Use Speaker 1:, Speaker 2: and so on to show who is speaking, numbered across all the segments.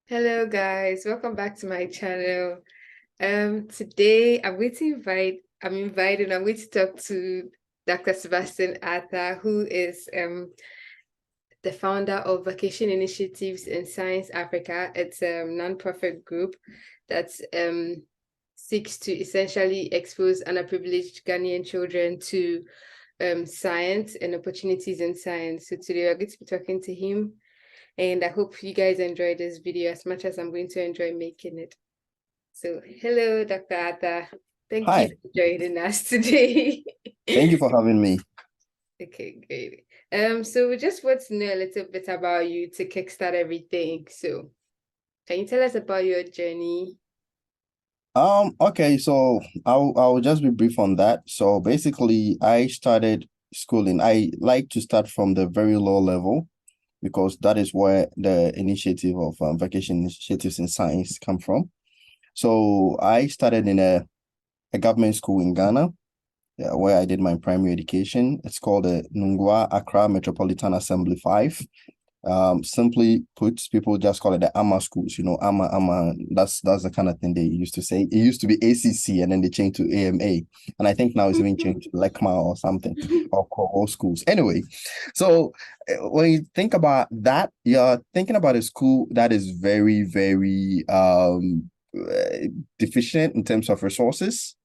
Speaker 1: Hello guys, welcome back to my channel. Today I'm going to talk to Dr. Sebastian Arthur, who is the founder of Vacation Initiatives in Science Africa. It's a non-profit group that seeks to essentially expose underprivileged Ghanaian children to science and opportunities in science. So today we're going to be talking to him, and I hope you guys enjoy this video as much as I'm going to enjoy making it. So, hello, Dr. Arthur. Thank you
Speaker 2: Hi,
Speaker 1: for joining us today.
Speaker 2: thank you for having me.
Speaker 1: Okay, great. So we just want to know a little bit about you to kickstart everything. So, can you tell us about your journey?
Speaker 2: Okay, so I'll just be brief on that. So basically, I started schooling. I like to start from the very low level because that is where the initiative of vacation initiatives in science come from. So I started in a government school in Ghana, where I did my primary education. It's called the Nungua Accra Metropolitan Assembly 5. Simply put, people just call it the AMA schools, AMA, that's the kind of thing they used to say. It used to be ACC and then they changed to AMA. And I think now it's even changed to LECMA or something, or all schools. Anyway, so when you think about that, you're thinking about a school that is very, very deficient in terms of resources,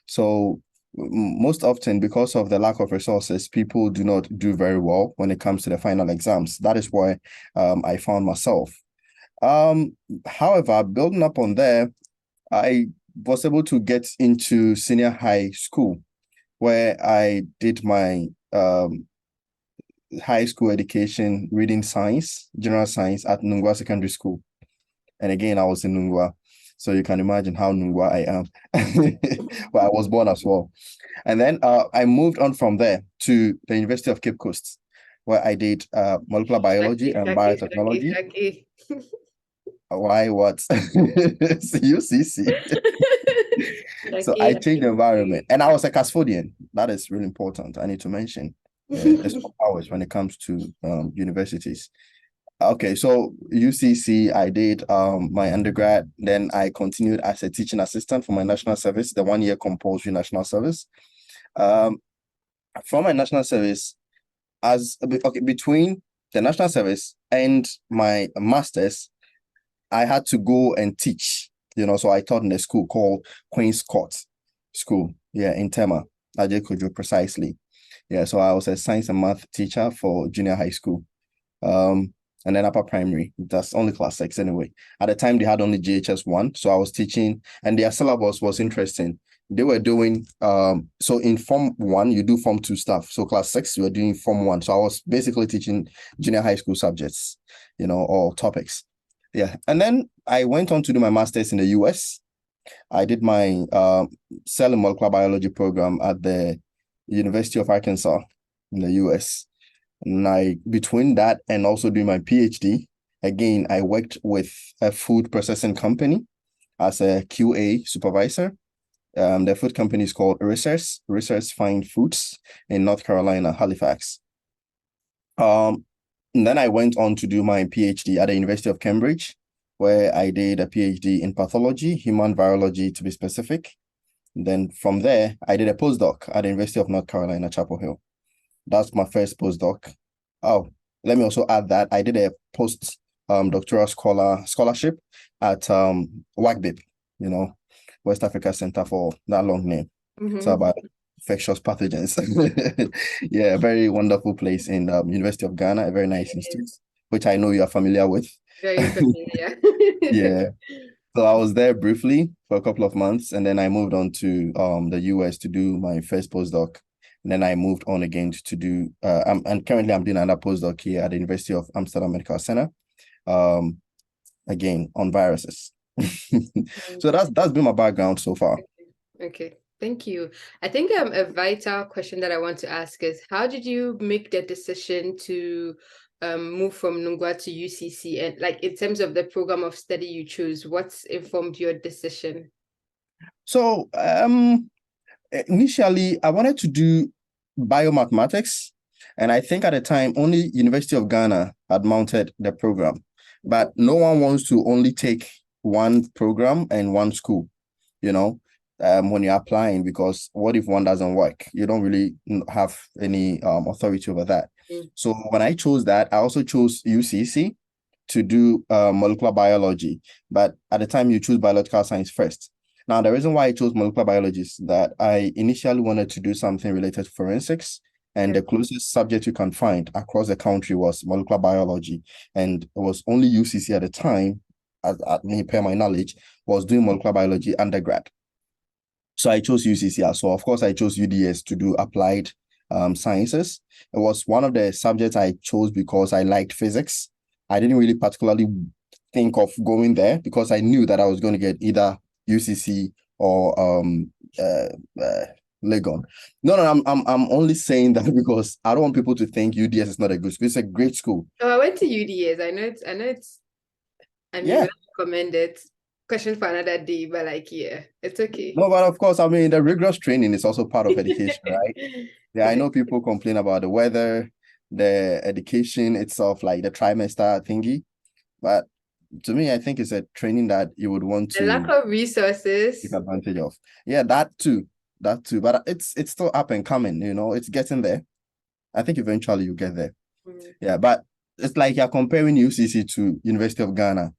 Speaker 2: so most often, because of the lack of resources, people do not do very well when it comes to the final exams. That is where I found myself. However, building up on there, I was able to get into senior high school where I did my high school education reading science, general science at Nungua Secondary School. And again, I was in Nungua. So you can imagine how Nungua I am. But I was born as well. And then I moved on from there to the University of Cape Coast, where I did molecular biology and biotechnology.
Speaker 1: Shaki.
Speaker 2: Why what? UCC. So I
Speaker 1: Shaki,
Speaker 2: changed the environment. And I was a custodian. That is really important. I need to mention. There's hours when it comes to universities. Okay, so UCC, I did my undergrad. Then I continued as a teaching assistant for my national service, the 1 year compulsory national service. Um, from my national service, between the national service and my master's, I had to go and teach. So I taught in a school called Queen's Court School, in Tema, Ajekojo precisely. So I was a science and math teacher for junior high school. And then upper primary. That's only class 6 anyway. At the time, they had only JHS 1. So I was teaching, and their syllabus was interesting. They were doing, so in Form 1, you do Form 2 stuff. So class 6, you were doing Form 1. So I was basically teaching junior high school subjects, or topics. And then I went on to do my master's in the US. I did my cell and molecular biology program at the University of Arkansas in the US. And between that and also doing my PhD, again, I worked with a food processing company as a QA supervisor. The food company is called Research Fine Foods in North Carolina, Halifax. And then I went on to do my PhD at the University of Cambridge, where I did a PhD in pathology, human virology to be specific. And then from there, I did a postdoc at the University of North Carolina, Chapel Hill. That's my first postdoc. Oh, let me also add that I did a post doctoral scholarship at WACBIP, West Africa Center for that long name. So about infectious pathogens. Yeah, a very wonderful place in University of Ghana, a very nice institute, which I know you are familiar with.
Speaker 1: Very familiar.
Speaker 2: Yeah. So I was there briefly for a couple of months, and then I moved on to the US to do my first postdoc. And then I moved on again to do, and currently I'm doing another postdoc here at the University of Amsterdam Medical Center, again on viruses. So that's been my background so far.
Speaker 1: Okay, thank you. I think a vital question that I want to ask is, how did you make the decision to move from Nungua to UCC? And like in terms of the program of study you choose, what's informed your decision?
Speaker 2: So initially I wanted to do biomathematics, and I think at the time only University of Ghana had mounted the program. but no one wants to only take one program and one school, you know, when you're applying, because what if one doesn't work? You don't really have any authority over that.
Speaker 1: Mm.
Speaker 2: So when I chose that, I also chose UCC to do molecular biology. But at the time, you choose biological science first. Now, the reason why I chose molecular biology is that I initially wanted to do something related to forensics, and the closest subject you can find across the country was molecular biology. And it was only UCC at the time, per my knowledge, was doing molecular biology undergrad. So I chose UCC. So of course, I chose UDS to do applied sciences. It was one of the subjects I chose because I liked physics. I didn't really particularly think of going there because I knew that I was going to get either UCC or Legon. No, I'm only saying that because I don't want people to think UDS is not a good school. It's a great school.
Speaker 1: Oh, I went to UDS. I know it's. I mean,
Speaker 2: Yeah.
Speaker 1: I recommend it. Question for another day, but like, yeah, it's okay.
Speaker 2: No, but of course, I mean, the rigorous training is also part of education, right? Yeah, I know people complain about the weather, the education itself, like the trimester thingy. But to me, I think it's a training that you would want
Speaker 1: The lack
Speaker 2: to
Speaker 1: of resources.
Speaker 2: take advantage of. Yeah, that too. That too. But it's still up and coming, you know, it's getting there. I think eventually you get there.
Speaker 1: Mm.
Speaker 2: Yeah, but it's like you're comparing UCC to University of Ghana.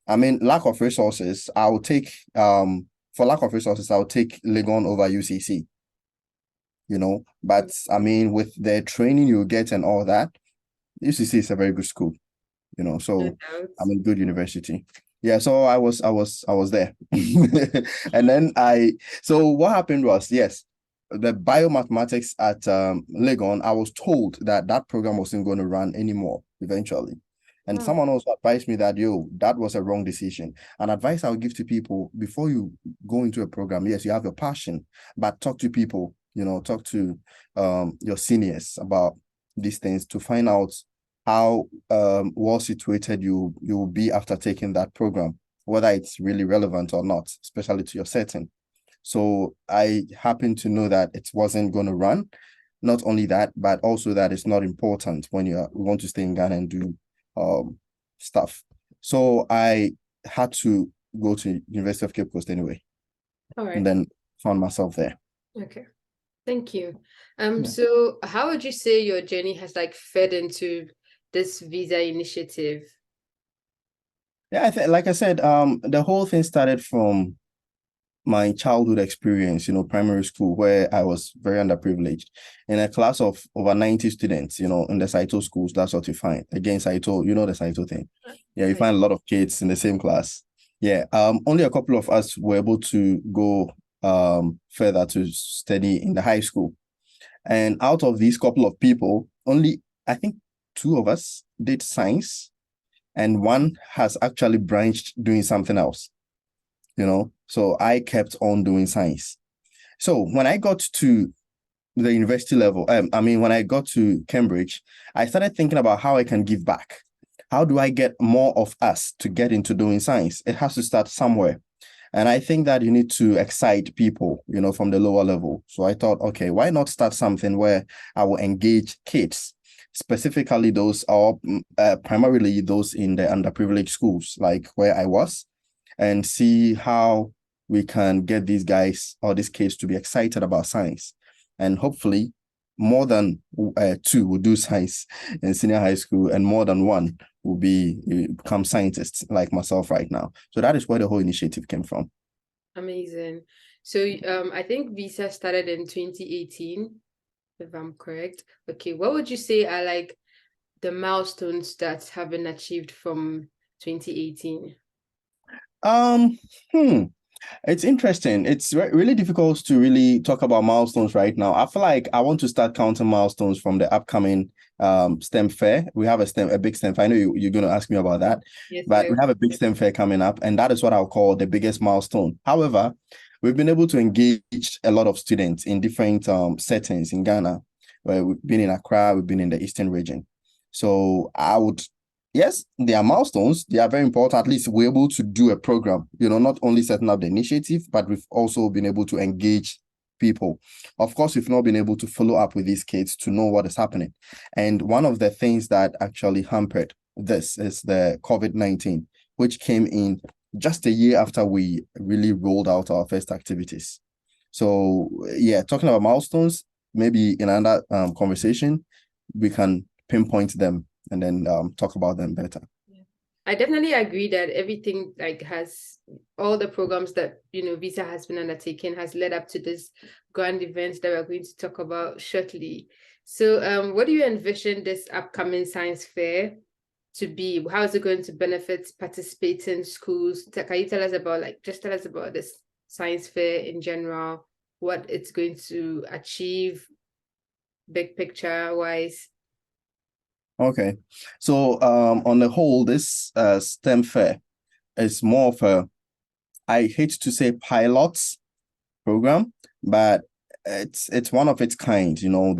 Speaker 2: I mean, lack of resources, I'll take for lack of resources, I'll take Legon over UCC. You know, but I mean, with the training you get and all that, UCC is a very good school, you know. So I'm in good university. Yeah, so I was there. And then so what happened was, yes, the biomathematics at Legon, I was told that that program wasn't going to run anymore eventually. And someone also advised me that, that was a wrong decision. An advice I would give to people before you go into a program, yes, you have your passion, but talk to people, talk to your seniors about these things to find out how well situated you will be after taking that program, whether it's really relevant or not, especially to your setting. So I happen to know that it wasn't going to run. Not only that, but also that it's not important when you want to stay in Ghana and do stuff. So I had to go to University of Cape Coast anyway.
Speaker 1: All right.
Speaker 2: And then found myself there.
Speaker 1: Okay. Thank you. So how would you say your journey has fed into this visa initiative?
Speaker 2: Yeah, like I said, the whole thing started from my childhood experience, primary school, where I was very underprivileged. In a class of over 90 students, in the Saito schools, that's what you find. Again, Saito, the Saito thing. Yeah, you find a lot of kids in the same class. Yeah, only a couple of us were able to go further to study in the high school. And out of these couple of people, only, I think, 2 of us did science, and 1 has actually branched doing something else. So I kept on doing science. So when I got to the university level, when I got to Cambridge, I started thinking about how I can give back. How do I get more of us to get into doing science? It has to start somewhere. And I think that you need to excite people, from the lower level. So I thought, okay, why not start something where I will engage kids, specifically those, or primarily those in the underprivileged schools, like where I was, and see how we can get these guys or these kids to be excited about science. And hopefully more than 2 will do science in senior high school, and more than 1 will become scientists like myself right now. So that is where the whole initiative came from.
Speaker 1: Amazing. So I think visa started in 2018, if I'm correct. Okay, what would you say are the milestones that have been achieved from 2018?
Speaker 2: It's interesting. It's really difficult to really talk about milestones right now. I feel like I want to start counting milestones from the upcoming STEM fair. We have a big STEM fair. I know you're going to ask me about that. Yes, but we have a big STEM fair coming up, and that is what I'll call the biggest milestone. However, we've been able to engage a lot of students in different settings in Ghana, where we've been in Accra, we've been in the Eastern region. So yes, they are milestones. They are very important. At least we're able to do a program, not only setting up the initiative, but we've also been able to engage people. Of course, we've not been able to follow up with these kids to know what is happening. And one of the things that actually hampered this is the COVID-19, which came in just a year after we really rolled out our first activities. So yeah, talking about milestones, maybe in another conversation, we can pinpoint them and then talk about them better.
Speaker 1: I definitely agree that everything like has all the programs that Visa has been undertaking has led up to this grand event that we're going to talk about shortly. So what do you envision this upcoming science fair to be? How is it going to benefit participating schools? Can you tell us about just tell us about this science fair in general, what it's going to achieve, big picture wise?
Speaker 2: Okay, so on the whole, this STEM fair is more of a, I hate to say pilots program, but it's one of its kind,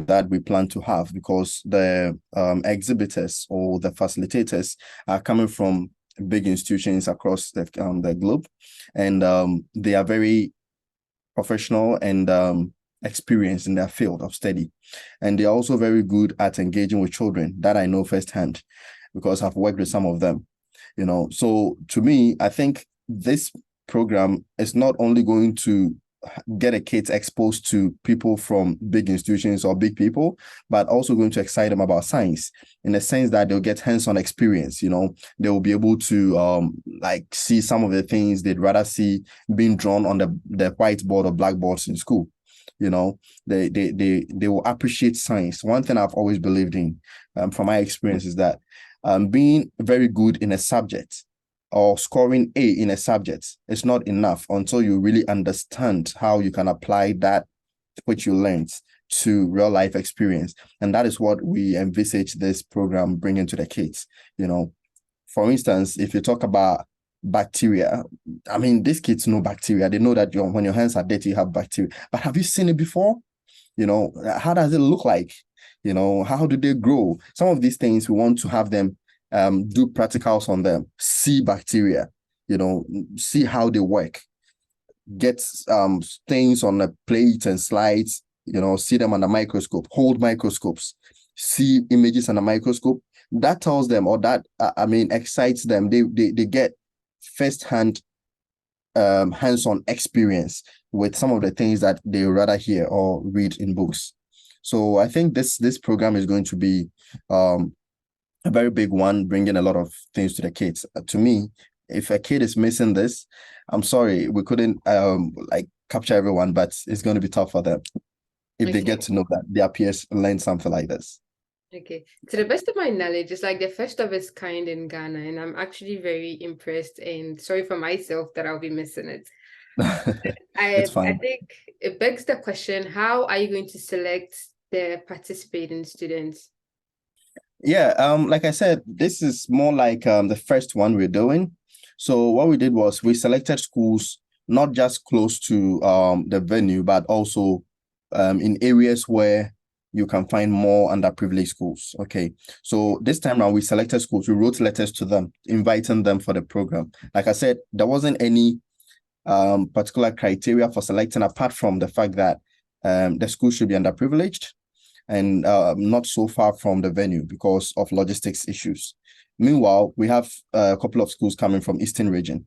Speaker 2: that we plan to have, because the exhibitors or the facilitators are coming from big institutions across the globe, and they are very professional and experienced in their field of study, and they're also very good at engaging with children. That I know firsthand, because I've worked with some of them. So to me, I think this program is not only going to get a kids exposed to people from big institutions or big people, but also going to excite them about science, in the sense that they'll get hands-on experience. They will be able to see some of the things they'd rather see being drawn on the whiteboard or blackboards in school. They will appreciate science. One thing I've always believed in, from my experience, is that being very good in a subject or scoring A in a subject is not enough until you really understand how you can apply that which you learned to real life experience. And that is what we envisage this program bringing to the kids. For instance, if you talk about bacteria, I mean, these kids know bacteria. They know that when your hands are dirty, you have bacteria. But have you seen it before? How does it look like? How do they grow? Some of these things we want to have them do practicals on them, see bacteria, see how they work, get things on a plate and slides, see them under microscope, hold microscopes, see images under microscope. That tells them, or that excites them. They get firsthand hands-on experience with some of the things that they rather hear or read in books. So I think this program is going to be a very big one, bringing a lot of things to the kids. To me, if a kid is missing this, I'm sorry, we couldn't capture everyone, but it's going to be tough for them if they get to know that their peers learn something like this.
Speaker 1: Okay. To the best of my knowledge, it's like the first of its kind in Ghana, and I'm actually very impressed, and sorry for myself that I'll be missing it.
Speaker 2: It's fine.
Speaker 1: I think it begs the question, how are you going to select the participating students?
Speaker 2: Yeah, like I said, this is more like the first one we're doing. So what we did was we selected schools not just close to the venue, but also in areas where you can find more underprivileged schools. Okay, so this time around we selected schools. We wrote letters to them, inviting them for the program. Like I said, there wasn't any particular criteria for selecting, apart from the fact that the school should be underprivileged and not so far from the venue because of logistics issues. Meanwhile, we have a couple of schools coming from Eastern region.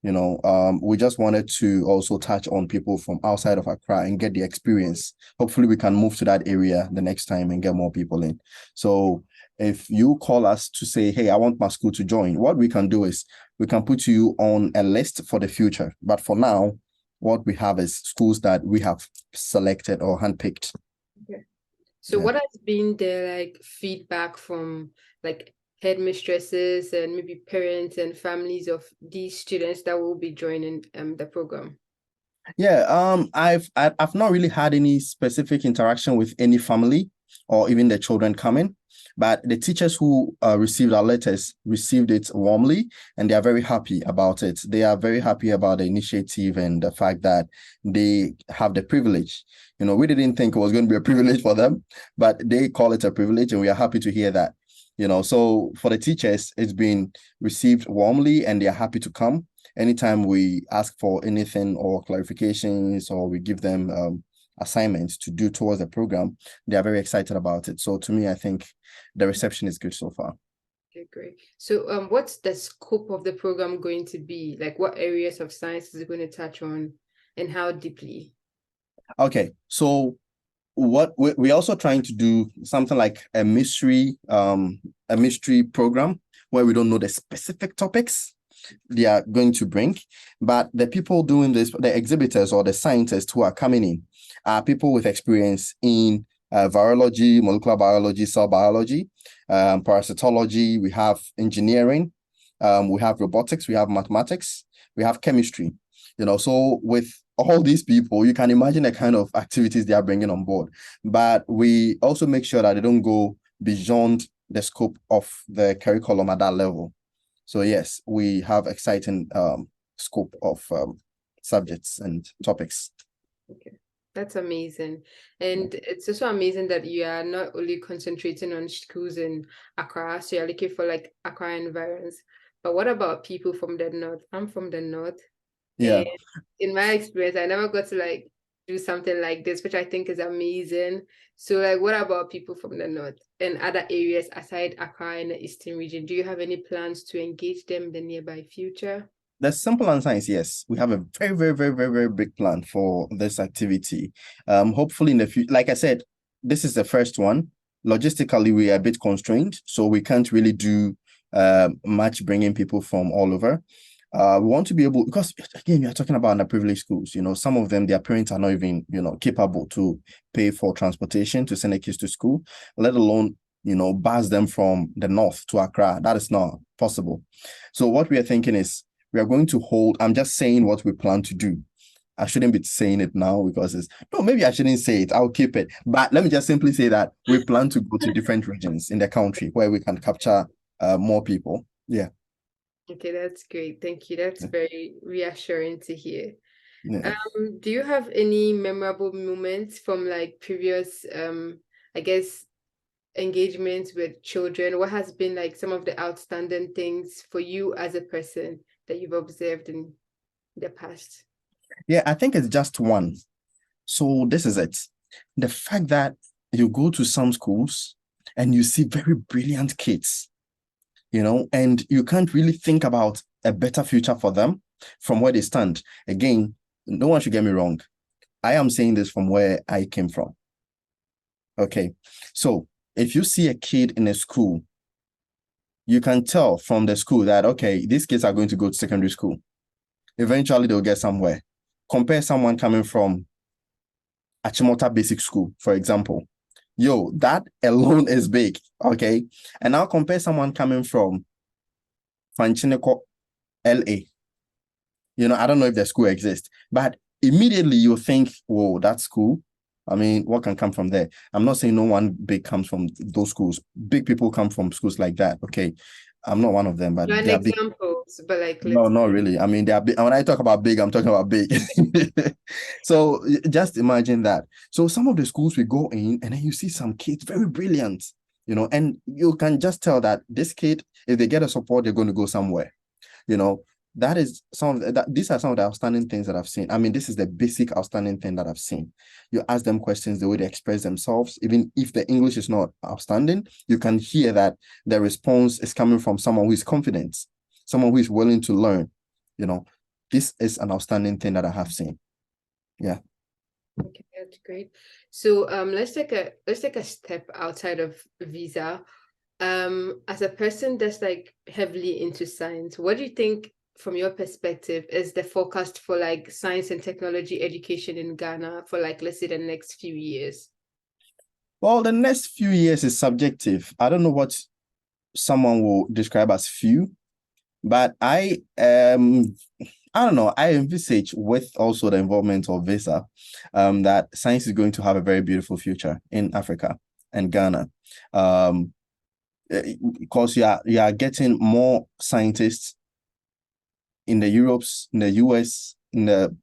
Speaker 2: We just wanted to also touch on people from outside of Accra and get the experience. Hopefully we can move to that area the next time and get more people in. So if you call us to say, hey, I want my school to join, what we can do is we can put you on a list for the future. But for now, what we have is schools that we have selected or handpicked.
Speaker 1: Okay. So what has been the feedback from headmistresses and maybe parents and families of these students that will be joining the program?
Speaker 2: Yeah, I've not really had any specific interaction with any family or even the children coming, but the teachers who received our letters received it warmly, and they are very happy about it. They are very happy about the initiative and the fact that they have the privilege. We didn't think it was going to be a privilege for them, but they call it a privilege, and we are happy to hear that. So for the teachers, it's been received warmly, and they are happy to come. Anytime we ask for anything or clarifications, or we give them assignments to do towards the program, they are very excited about it. So to me, I think the reception is good so far.
Speaker 1: Okay, great. So, what's the scope of the program going to be? Like, what areas of science is it going to touch on, and how deeply?
Speaker 2: Okay, so what we're also trying to do something like a mystery program where we don't know the specific topics they are going to bring, but the people doing this, the exhibitors or the scientists who are coming in, are people with experience in virology, molecular biology, cell biology, parasitology. We have engineering, we have robotics, we have mathematics, we have chemistry. So with all these people, you can imagine the kind of activities they are bringing on board. But we also make sure that they don't go beyond the scope of the curriculum at that level. So yes, we have exciting scope of subjects and topics.
Speaker 1: Okay, that's amazing. And it's also amazing that you are not only concentrating on schools in Accra, so you're looking for like Accra environs. But what about people from the north? I'm from the north,
Speaker 2: Yeah.
Speaker 1: and in my experience, I never got to like do something like this, which I think is amazing. So, like, what about people from the north and other areas aside Accra and the eastern region? Do you have any plans to engage them in the nearby future?
Speaker 2: The simple answer is yes. We have a very, very, very, very, very big plan for this activity. Hopefully in the future, like I said, this is the first one. Logistically, we are a bit constrained, so we can't really do much bringing people from all over. We want to be able, because again, you're talking about underprivileged schools. Some of them, their parents are not even, capable to pay for transportation to send their kids to school, let alone, bus them from the north to Accra. That is not possible. So what we are thinking is we are going to hold, I'm just saying what we plan to do. I shouldn't be saying it now because no, maybe I shouldn't say it. I'll keep it. But let me just simply say that we plan to go to different regions in the country where we can capture more people. Yeah.
Speaker 1: Okay, that's great. Thank you. That's very reassuring to hear.
Speaker 2: Yeah.
Speaker 1: Do you have any memorable moments from like previous, I guess, engagements with children? What has been like some of the outstanding things for you as a person that you've observed in the past?
Speaker 2: Yeah, I think it's just one. So this is it. The fact that you go to some schools and you see very brilliant kids, and you can't really think about a better future for them from where they stand. Again, no one should get me wrong. I am saying this from where I came from. Okay. So if you see a kid in a school, you can tell from the school that, okay, these kids are going to go to secondary school. Eventually, they'll get somewhere. Compare someone coming from Achimota Basic School, for example. Yo, that alone is big. Okay. And now compare someone coming from Fanchineko, LA. I don't know if the school exists, but immediately you think, whoa, that's cool. I mean, what can come from there? I'm not saying no one big comes from those schools. Big people come from schools like that. Okay. I'm not one of them, but
Speaker 1: Not
Speaker 2: they are big.
Speaker 1: examples, but like
Speaker 2: No,
Speaker 1: let's.
Speaker 2: not really. I mean, they are big. When I talk about big, I'm talking about big. So just imagine that. So some of the schools we go in, and then you see some kids very brilliant, and you can just tell that this kid, if they get a support, they're going to go somewhere. You know, that is these are some of the outstanding things that I've seen. I mean, this is the basic outstanding thing that I've seen. You ask them questions, the way they express themselves, even if the English is not outstanding, you can hear that the response is coming from someone who is confident, someone who is willing to learn. This is an outstanding thing that I have seen. Yeah.
Speaker 1: Okay, that's great. So let's take a step outside of visa. As a person that's like heavily into science, what do you think from your perspective is the forecast for like science and technology education in Ghana for like let's say the next few years?
Speaker 2: Well, the next few years is subjective. I don't know what someone will describe as few, but I don't know. I envisage with also the involvement of Visa, that science is going to have a very beautiful future in Africa and Ghana. Because you are getting more scientists in the Europes, in the US, in the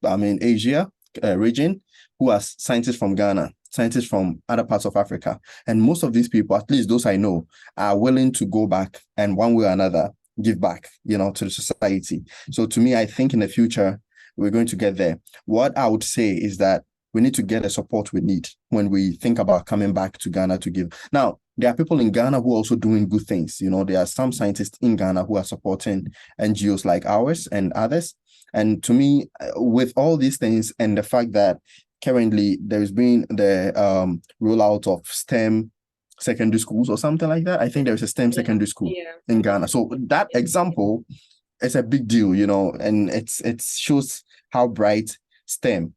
Speaker 2: Asia region, who are scientists from Ghana, scientists from other parts of Africa, and most of these people, at least those I know, are willing to go back and one way or another give back, to the society. So to me, I think in the future we're going to get there. What I would say is that we need to get the support we need when we think about coming back to Ghana to give. Now, there are people in Ghana who are also doing good things. There are some scientists in Ghana who are supporting NGOs like ours and others. And to me, with all these things and the fact that currently there's been the rollout of STEM secondary schools or something like that. I think there's a STEM secondary school in Ghana. So that example is a big deal, and it shows how bright STEM,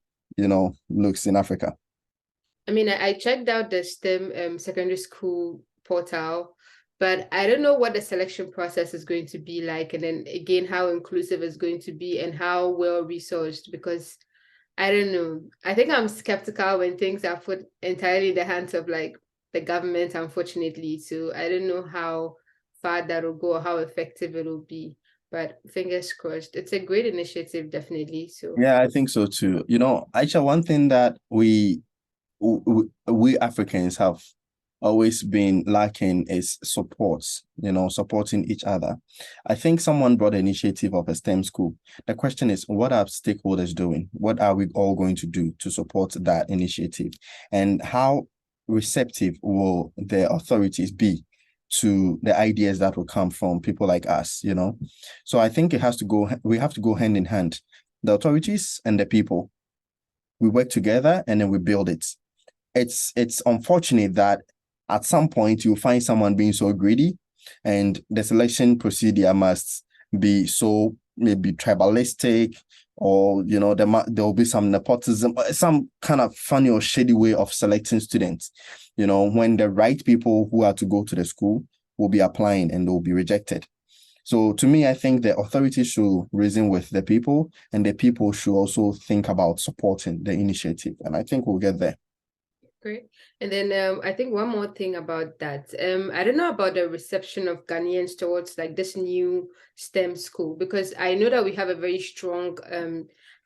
Speaker 2: looks in Africa.
Speaker 1: I mean, I checked out the STEM secondary school portal, but I don't know what the selection process is going to be like. And then again, how inclusive it's going to be and how well resourced, because I don't know. I think I'm skeptical when things are put entirely in the hands of like the government, unfortunately. So I don't know how far that will go or how effective it will be. But fingers crossed. It's a great initiative, definitely. So
Speaker 2: yeah, I think so too. Aisha, one thing that we Africans have always been lacking is support, supporting each other. I think someone brought the initiative of a STEM school. The question is, what are stakeholders doing? What are we all going to do to support that initiative? And how receptive will the authorities be to the ideas that will come from people like us, So I think we have to go hand in hand. The authorities and the people, we work together and then we build it. It's unfortunate that at some point you'll find someone being so greedy and the selection procedure must be so maybe tribalistic, or there'll be some nepotism, some kind of funny or shady way of selecting students, when the right people who are to go to the school will be applying and they'll be rejected. So to me, I think the authorities should reason with the people, and the people should also think about supporting the initiative. And I think we'll get there.
Speaker 1: Great. And then I think one more thing about that. I don't know about the reception of Ghanaians towards like this new STEM school, because I know that we have a very strong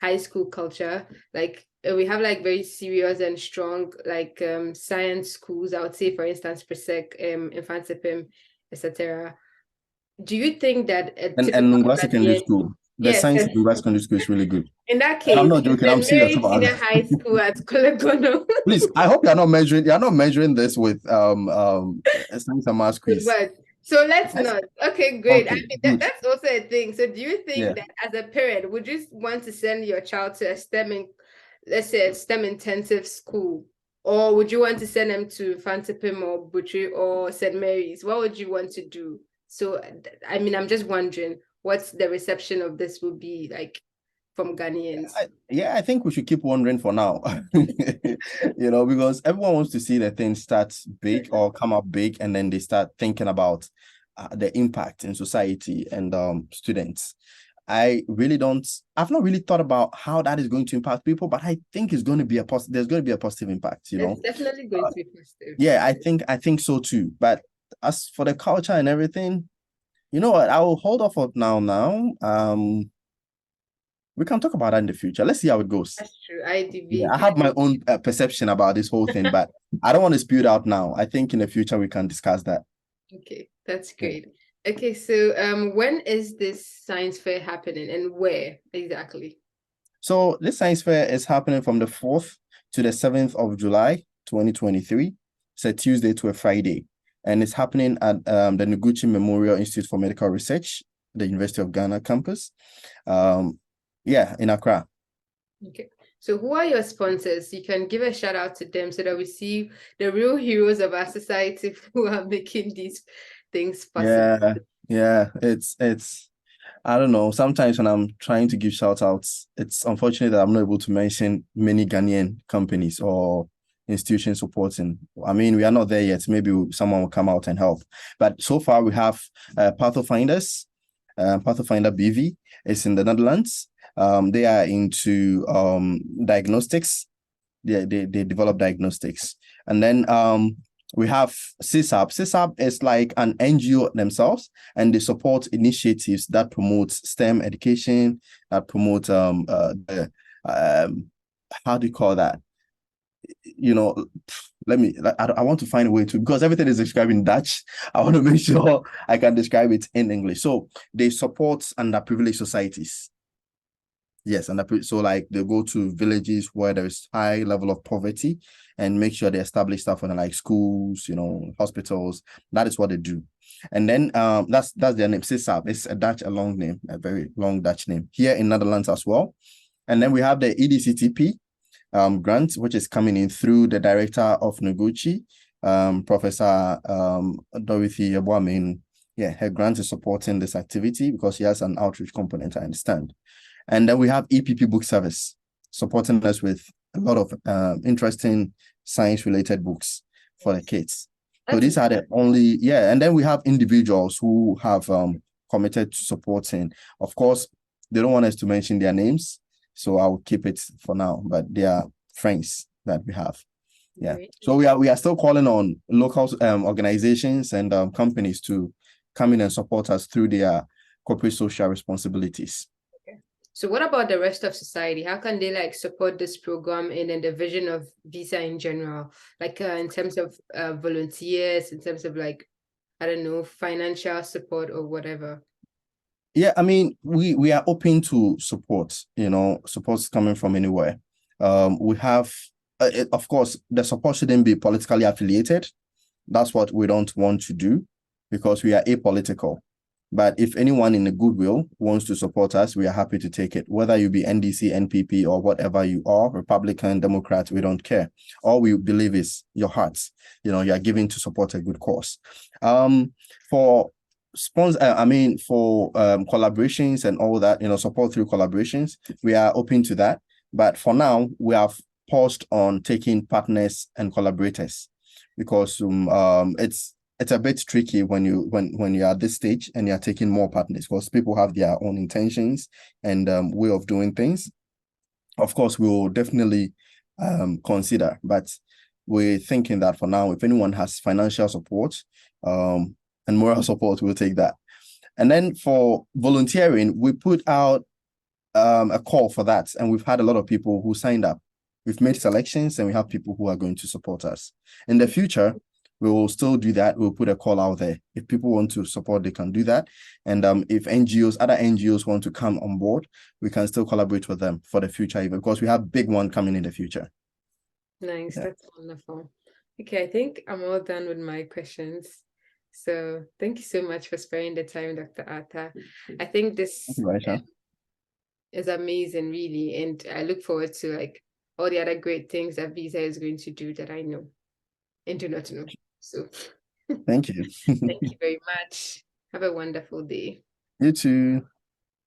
Speaker 1: high school culture. Like we have like very serious and strong like science schools. I would say, for instance, Presec, Infantsipim, etc. Do you think that
Speaker 2: and Nungwa Secondary School, the science in Nungwa Secondary School is really good.
Speaker 1: In that case,
Speaker 2: I'm not joking. I'm serious about
Speaker 1: it. High school at Kolegono.
Speaker 2: Please, I hope you're not measuring this with science and math quiz.
Speaker 1: So let's not. Okay, great. Okay, I mean, that's also a thing. So do you think that as a parent, would you want to send your child to a let's say a STEM intensive school? Or would you want to send them to Fantipim or Butchie or St. Mary's? What would you want to do? So, I mean, I'm just wondering what's the reception of this will be like from Ghanaians.
Speaker 2: I think we should keep wondering for now, because everyone wants to see the thing start big or come up big, and then they start thinking about the impact in society and students. I've not really thought about how that is going to impact people, but I think it's going to be there's going to be a positive impact,
Speaker 1: It's definitely going to be positive.
Speaker 2: Yeah, I think so too. But as for the culture and everything, you know what? I will hold off for now. We can talk about that in the future. Let's see how it goes.
Speaker 1: That's true.
Speaker 2: I have my own perception about this whole thing, but I don't want to spew it out now. I think in the future we can discuss that.
Speaker 1: Okay, that's great. Okay, so when is this science fair happening and where exactly?
Speaker 2: So this science fair is happening from the 4th to the 7th of July, 2023. It's a Tuesday to a Friday. And it's happening at the Noguchi Memorial Institute for Medical Research, the University of Ghana campus. In Accra.
Speaker 1: Okay. So who are your sponsors? You can give a shout out to them so that we see the real heroes of our society who are making these things possible.
Speaker 2: Yeah. It's I don't know. Sometimes when I'm trying to give shout outs, it's unfortunate that I'm not able to mention many Ghanaian companies or institutions supporting. I mean, we are not there yet. Maybe someone will come out and help. But so far we have Pathofinders, Pathofinder BV. It's in the Netherlands. They are into diagnostics. They develop diagnostics. And then we have CISAP. CISAP is like an NGO themselves, and they support initiatives that promote STEM education, that promote how do you call that? I want to find a way to, because everything is described in Dutch. I want to make sure I can describe it in English. So they support underprivileged societies. Yes, and so like they go to villages where there is high level of poverty and make sure they establish stuff in like schools, hospitals. That is what they do. And then that's their name, SISAP. It's a long name, a very long Dutch name here in Netherlands as well. And then we have the EDCTP grant, which is coming in through the director of Noguchi, Professor Dorothy Yeboamin. Yeah, her grant is supporting this activity because she has an outreach component, I understand. And then we have EPP Book Service supporting us with a lot of interesting science-related books for the kids. So these are the only, and then we have individuals who have committed to supporting. Of course, they don't want us to mention their names, so I'll keep it for now, but they are friends that we have. Yeah. So we are still calling on local organizations and companies to come in and support us through their corporate social responsibilities.
Speaker 1: So what about the rest of society? How can they like support this program and the vision of Visa in general? Like in terms of volunteers, in terms of like, I don't know, financial support or whatever.
Speaker 2: Yeah, I mean, we are open to support, support's coming from anywhere. We have, of course, the support shouldn't be politically affiliated. That's what we don't want to do because we are apolitical. But if anyone in the goodwill wants to support us, we are happy to take it. Whether you be NDC, NPP, or whatever you are, Republican, Democrat, we don't care. All we believe is your hearts. You are giving to support a good cause. For collaborations and all that, support through collaborations, we are open to that. But for now, we have paused on taking partners and collaborators because it's a bit tricky when you're at this stage and you're taking more partners because people have their own intentions and way of doing things. Of course, we will definitely consider, but we're thinking that for now, if anyone has financial support and moral support, we'll take that. And then for volunteering, we put out a call for that, and we've had a lot of people who signed up. We've made selections and we have people who are going to support us. In the future, we will still do that. We'll put a call out there. If people want to support, they can do that. And if other NGOs want to come on board, we can still collaborate with them for the future, even because we have big one coming in the future.
Speaker 1: Nice. Yeah. That's wonderful. Okay, I think I'm all done with my questions. So thank you so much for sparing the time, Dr. Arthur. I think this is amazing, really. And I look forward to like all the other great things that Visa is going to do that I know and do not know. So
Speaker 2: thank you.
Speaker 1: Thank you very much. Have a wonderful day.
Speaker 2: You too.